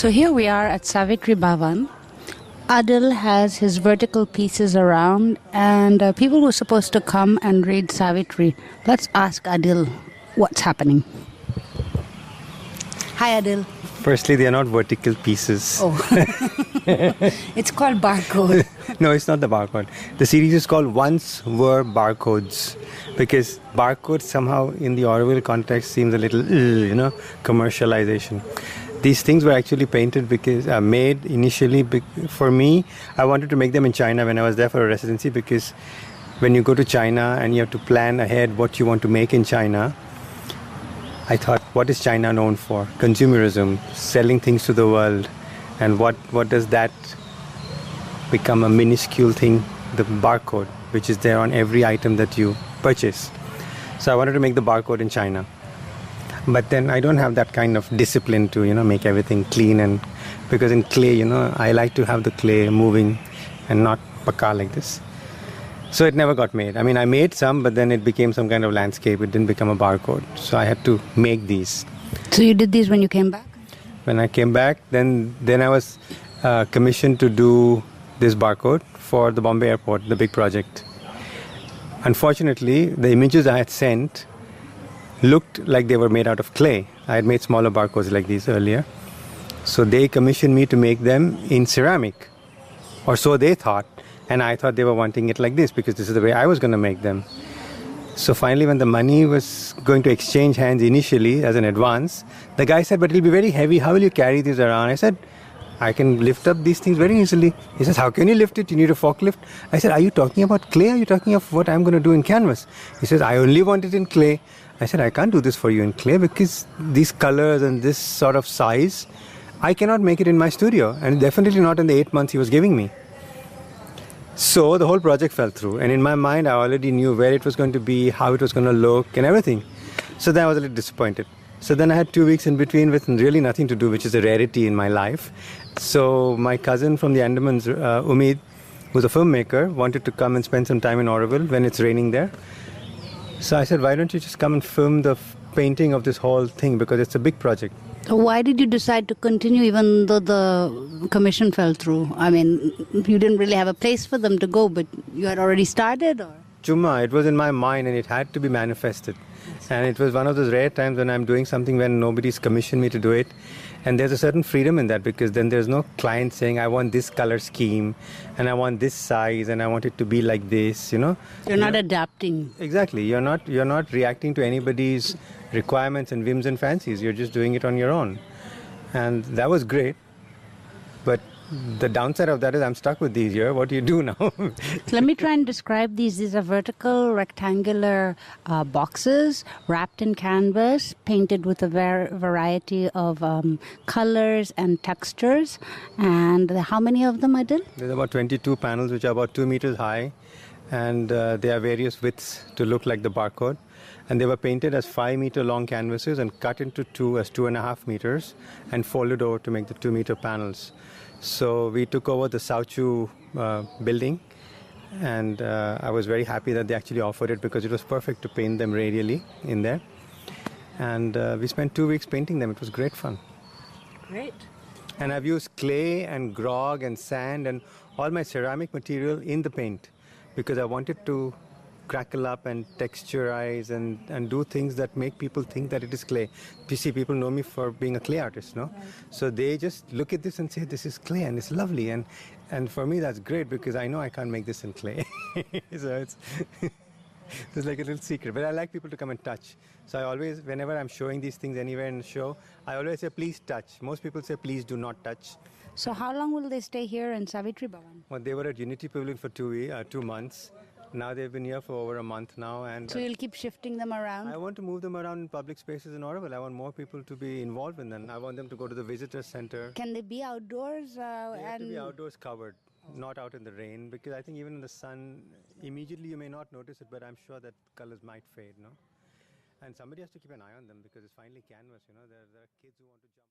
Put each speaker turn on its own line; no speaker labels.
So here we are at Savitri Bhavan. Adil has his vertical pieces around, and people were supposed to come and read Savitri. Let's ask Adil what's happening. Hi, Adil.
Firstly, they are not vertical pieces.
Oh, it's called barcode.
No, it's not the barcode. The series is called Once Were Barcodes, because barcode somehow in the Orwell context seems a little, commercialization. These things were actually painted because made initially for me. I wanted to make them in China when I was there for a residency, because when you go to China and you have to plan ahead what you want to make in China, I thought, what is China known for? Consumerism, selling things to the world. And what does that become a minuscule thing? The barcode, which is there on every item that you purchase. So I wanted to make the barcode in China. But then I don't have that kind of discipline to, make everything clean. And because in clay, I like to have the clay moving and not paka like this. So it never got made. I mean, I made some, but then it became some kind of landscape. It didn't become a barcode. So I had to make these.
So you did these when you came back?
When I came back, then I was commissioned to do this barcode for the Bombay airport, the big project. Unfortunately, the images I had sent looked like they were made out of clay. I had made smaller barcodes like these earlier. So they commissioned me to make them in ceramic. Or so they thought. And I thought they were wanting it like this, because this is the way I was going to make them. So finally, when the money was going to exchange hands initially as an advance, the guy said, but it'll be very heavy. How will you carry these around? I said, I can lift up these things very easily. He says, how can you lift it? You need a forklift. I said, are you talking about clay? Are you talking of what I'm going to do in canvas? He says, I only want it in clay. I said, I can't do this for you in clay, because these colors and this sort of size, I cannot make it in my studio, and definitely not in the 8 months he was giving me. So the whole project fell through, and in my mind I already knew where it was going to be, how it was going to look and everything. So then I was a little disappointed. So then I had 2 weeks in between with really nothing to do, which is a rarity in my life. So my cousin from the Andamans, Umid, who's a filmmaker, wanted to come and spend some time in Oroville when it's raining there. So I said, why don't you just come and film the painting of this whole thing, because it's a big project.
So why did you decide to continue even though the commission fell through? I mean, you didn't really have a place for them to go, but you had already started? Or?
Chumma, it was in my mind and it had to be manifested. And it was one of those rare times when I'm doing something when nobody's commissioned me to do it. And there's a certain freedom in that, because then there's no client saying, I want this color scheme and I want this size and I want it to be like this,
You're not adapting.
Exactly. You're not reacting to anybody's requirements and whims and fancies. You're just doing it on your own. And that was great. But the downside of that is I'm stuck with these here. What do you do now?
Let me try and describe these. These are vertical, rectangular boxes wrapped in canvas, painted with a variety of colors and textures. And how many of them, Adil?
There's about 22 panels, which are about 2 meters high. And they are various widths to look like the barcode. And they were painted as 5-meter long canvases and cut into two as 2.5 meters and folded over to make the 2-meter panels. So we took over the Sauchu building, and I was very happy that they actually offered it, because it was perfect to paint them radially in there. And we spent 2 weeks painting them. It was great fun.
Great.
And I've used clay and grog and sand and all my ceramic material in the paint, because I wanted to crackle up and texturize and do things that make people think that it is clay. You see, people know me for being a clay artist, no? Right. So they just look at this and say, this is clay and it's lovely. And for me, that's great, because I know I can't make this in clay. So it's like a little secret. But I like people to come and touch. So I always, whenever I'm showing these things anywhere in the show, I always say, please touch. Most people say, please do not touch.
So how long will they stay here in Savitri Bhavan?
Well, they were at Unity Pavilion for 2 months. Now they've been here for over a month now. And
so you'll keep shifting them around?
I want to move them around in public spaces in Oroville. I want more people to be involved in them. I want them to go to the visitor center.
Can they be outdoors?
They have to be outdoors covered, not out in the rain, because I think even in the sun, immediately you may not notice it, but I'm sure that colors might fade, no? And somebody has to keep an eye on them, because it's finally canvas, There are kids who want to jump.